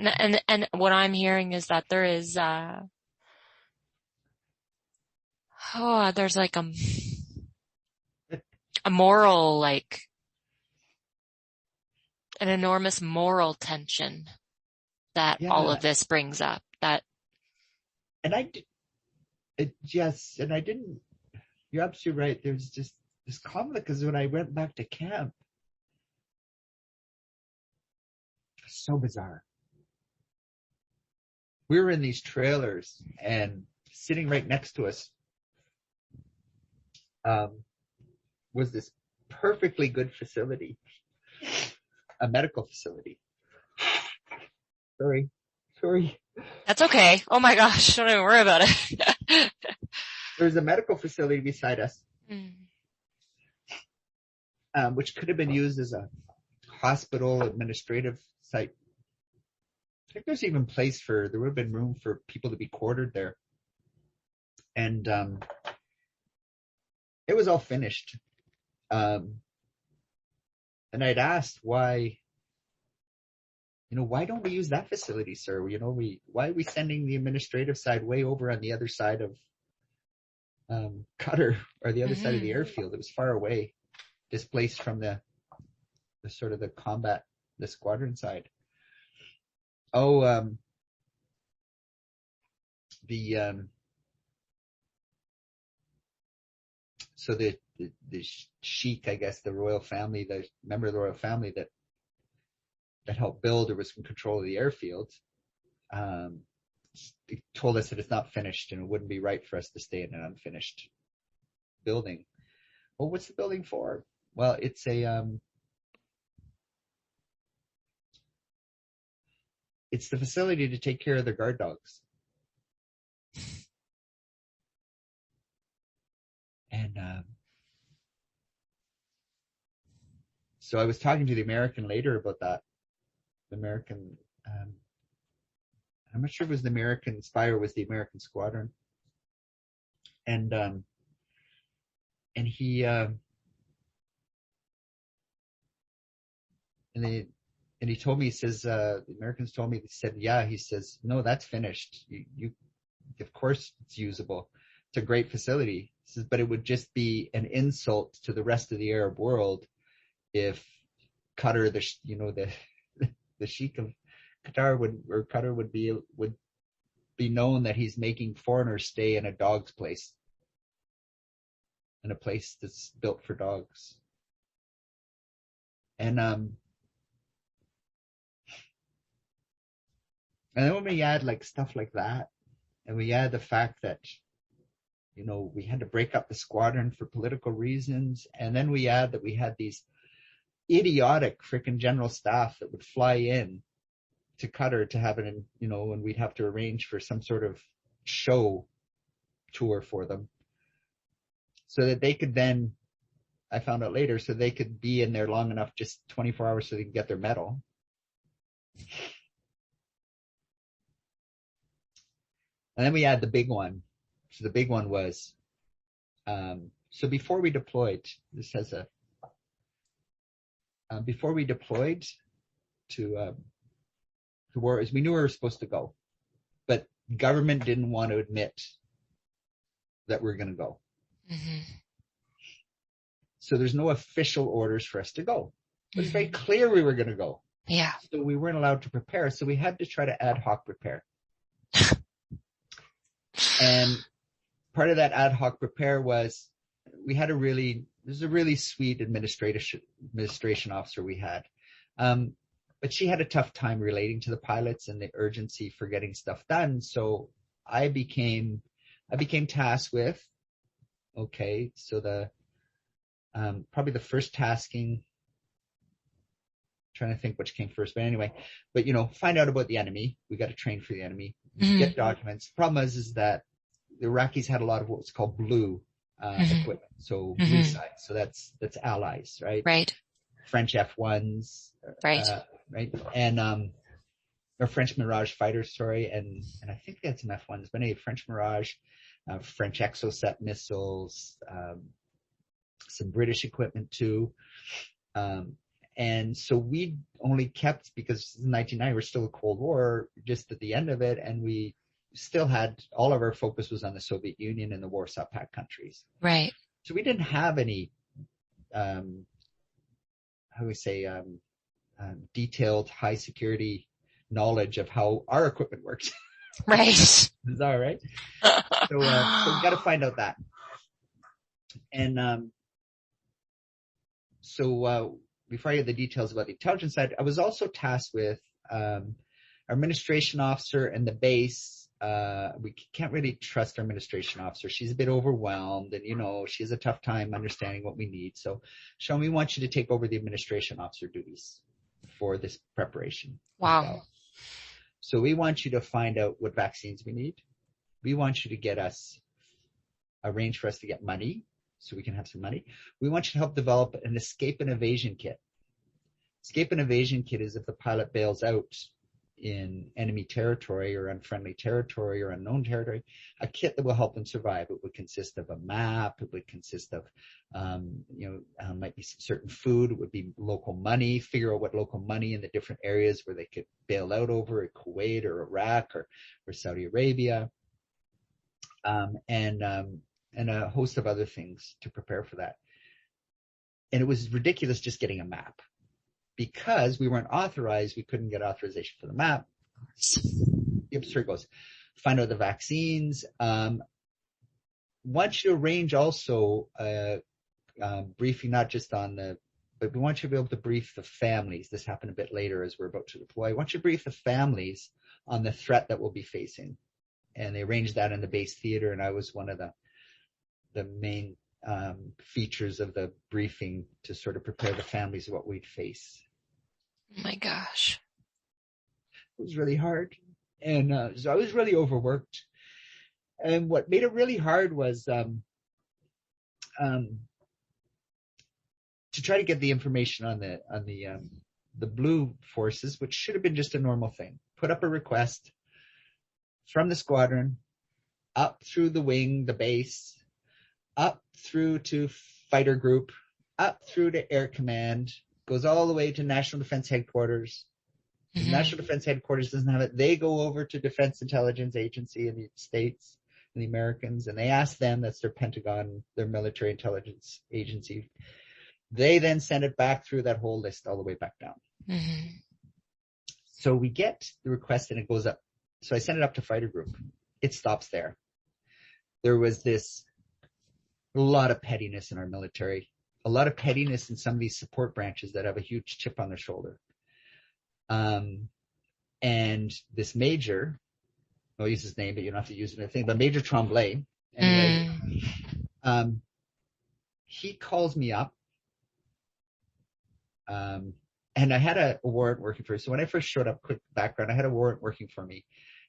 And what I'm hearing is that there is, there's like a moral, like an enormous moral tension that all of this brings up. Yes, and I didn't, you're absolutely right. There's just this conflict because when I went back to camp, so bizarre. We were in these trailers and sitting right next to us was this perfectly good facility, a medical facility. Sorry. That's okay. Oh my gosh, don't even worry about it. There's a medical facility beside us, which could have been used as a hospital administrative site. I think there's even there would have been room for people to be quartered there. And it was all finished. And I'd asked why don't we use that facility, sir? Why are we sending the administrative side way over on the other side of Qatar, or the other side of the airfield? It was far away, displaced from the sort of the combat, the squadron side. So the sheikh, I guess, the royal family, the member of the royal family that helped build or was in control of the airfield, told us that it's not finished and it wouldn't be right for us to stay in an unfinished building. Well, what's the building for? Well, it's it's the facility to take care of the guard dogs. And so I was talking to the American later about that. The American, I'm not sure if it was the American spy or was the American squadron. And he, and he told me, he says, the Americans told me, he said, yeah, he says, no, that's finished. You, of course it's usable. It's a great facility. He says, but it would just be an insult to the rest of the Arab world if Qatar, the Sheikh of Qatar would be known that he's making foreigners stay in a dog's place, in a place that's built for dogs. And then when we add like stuff like that, and we add the fact that, we had to break up the squadron for political reasons, and then we add that we had these idiotic freaking general staff that would fly in to Qatar to have and we'd have to arrange for some sort of show tour for them so that they could then, I found out later, so they could be in there long enough, just 24 hours so they can get their medal. And then we had the big one. So the big one was, so before we deployed, before we deployed to war, is we knew we were supposed to go, but government didn't want to admit that we're going to go. Mm-hmm. So there's no official orders for us to go. It was very clear we were going to go. Yeah. So we weren't allowed to prepare. So we had to try to ad hoc prepare. And part of that ad hoc prepare was there's a really sweet administration officer we had. But she had a tough time relating to the pilots and the urgency for getting stuff done. So I became tasked with, so probably the first tasking, trying to think which came first, but anyway, find out about the enemy. We got to train for the enemy, get documents. The problem is that the Iraqis had a lot of what's called blue equipment. So blue side. So that's allies, right? Right. French F1s. Right. Right. And, or French Mirage fighters, and I think they had some F1s, but anyway, French Mirage, French Exocet missiles, some British equipment too. And so we only kept, because in 1990 we're still a Cold War, just at the end of it, and we still had, all of our focus was on the Soviet Union and the Warsaw Pact countries. Right. So we didn't have any, detailed high security knowledge of how our equipment works. Right. Bizarre, right? So we got to find out that. And before I get the details about the intelligence side, I was also tasked with our administration officer and the base. We can't really trust our administration officer. She's a bit overwhelmed, and she has a tough time understanding what we need. So, Sean, we want you to take over the administration officer duties for this preparation. Wow. Well. So we want you to find out what vaccines we need. We want you to arrange for us to get money so we can have some money. We want you to help develop an escape and evasion kit. Escape and evasion kit is if the pilot bails out in enemy territory or unfriendly territory or unknown territory, a kit that will help them survive. It would consist of a map. It would consist of, might be some certain food. It would be local money. Figure out what local money in the different areas where they could bail out over, Kuwait or Iraq or Saudi Arabia, and a host of other things to prepare for that. And it was ridiculous just getting a map. Because we weren't authorized, we couldn't get authorization for the map. Yep, so it goes. Find out the vaccines. Want you to arrange also briefing, not just but we want you to be able to brief the families. This happened a bit later as we're about to deploy. I want you to brief the families on the threat that we'll be facing. And they arranged that in the base theater, and I was one of the main features of the briefing to sort of prepare the families of what we'd face. Oh my gosh. It was really hard. And so I was really overworked. And what made it really hard was to try to get the information on the blue forces, which should have been just a normal thing. Put up a request from the squadron, up through the wing, the base, up through to fighter group, up through to air command, goes all the way to National Defense Headquarters. Mm-hmm. National Defense Headquarters doesn't have it. They go over to Defense Intelligence Agency in the States and the Americans, and they ask them, that's their Pentagon, their military intelligence agency. They then send it back through that whole list all the way back down. Mm-hmm. So we get the request and it goes up. So I send it up to fighter group. It stops there. There was a lot of pettiness in our military, a lot of pettiness in some of these support branches that have a huge chip on their shoulder. And this major, I'll use his name, but you don't have to use anything, but Major Tremblay, anyway, he calls me up. And I had a warrant working for me. So when I first showed up, quick background, I had a warrant working for me.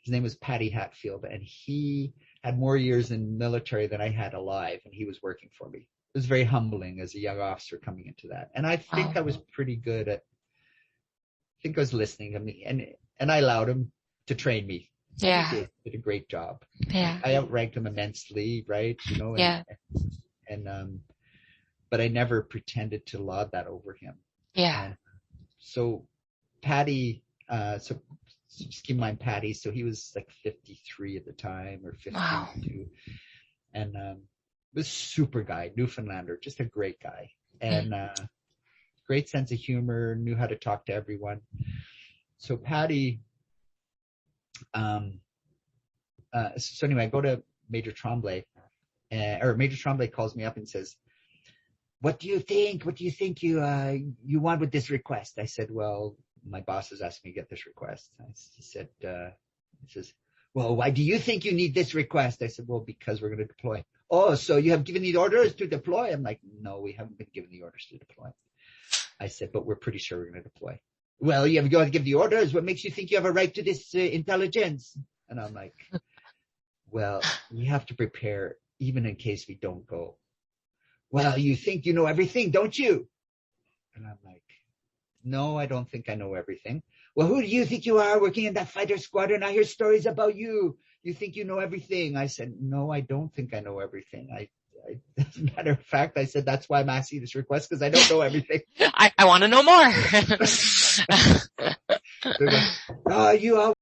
His name was Patty Hatfield, and he had more years in military than I had alive, and he was working for me. It was very humbling as a young officer coming into that. And I think I was pretty good I think I was listening to me, and I allowed him to train me. Yeah. He did a great job. Yeah. I outranked him immensely, right? But I never pretended to laud that over him. Yeah. So Patty, just keep in mind Patty, so he was like 53 at the time, or 52. Wow. And was super guy, Newfoundlander, just a great guy. And great sense of humor, knew how to talk to everyone. So Patty, so anyway, I go to Major Tremblay, or Major Tremblay calls me up and says, what do you think? What do you think you want with this request? I said, well, my boss has asked me to get this request. He says, well, why do you think you need this request? I said, well, because we're going to deploy. Oh, so you have given the orders to deploy? I'm like, no, we haven't been given the orders to deploy. I said, but we're pretty sure we're going to deploy. Well, you have got to give the orders. What makes you think you have a right to this intelligence? And I'm like, well, we have to prepare even in case we don't go. Well, you think you know everything, don't you? And I'm like, no, I don't think I know everything. Well, who do you think you are working in that fighter squadron? I hear stories about you. You think you know everything. I said, no, I don't think I know everything. as a matter of fact, I said, that's why I'm asking this request, because I don't know everything. I want to know more. You